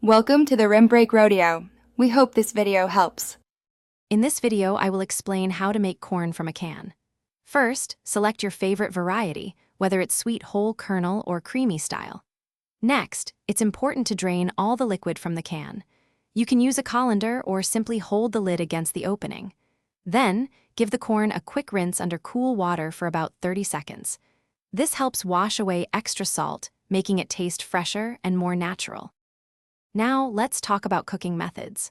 Welcome to the Rim Break Rodeo. We hope this video helps. In this video, I will explain how to make corn from a can. First, select your favorite variety, whether it's sweet whole kernel or creamy style. Next, it's important to drain all the liquid from the can. You can use a colander or simply hold the lid against the opening. Then, give the corn a quick rinse under cool water for about 30 seconds. This helps wash away extra salt, making it taste fresher and more natural. Now, let's talk about cooking methods.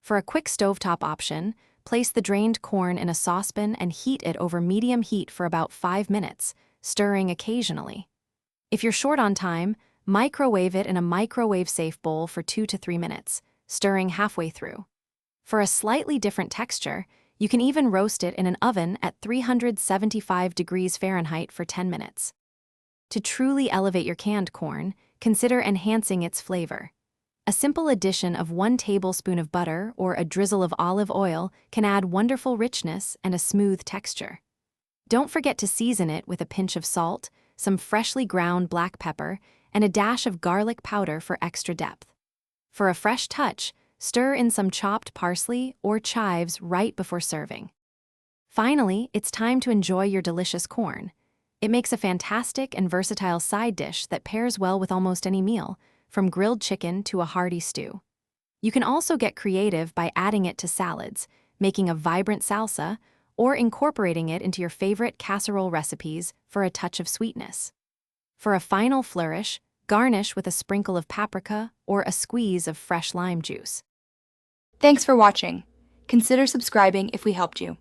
For a quick stovetop option, place the drained corn in a saucepan and heat it over medium heat for about 5 minutes, stirring occasionally. If you're short on time, microwave it in a microwave-safe bowl for 2 to 3 minutes, stirring halfway through. For a slightly different texture, you can even roast it in an oven at 375 degrees Fahrenheit for 10 minutes. To truly elevate your canned corn, consider enhancing its flavor. A simple addition of 1 tablespoon of butter or a drizzle of olive oil can add wonderful richness and a smooth texture. Don't forget to season it with a pinch of salt, some freshly ground black pepper, and a dash of garlic powder for extra depth. For a fresh touch, stir in some chopped parsley or chives right before serving. Finally, it's time to enjoy your delicious corn. It makes a fantastic and versatile side dish that pairs well with almost any meal, from grilled chicken to a hearty stew. You can also get creative by adding it to salads, making a vibrant salsa, or incorporating it into your favorite casserole recipes for a touch of sweetness. For a final flourish, garnish with a sprinkle of paprika or a squeeze of fresh lime juice. Thanks for watching. Consider subscribing if we helped you.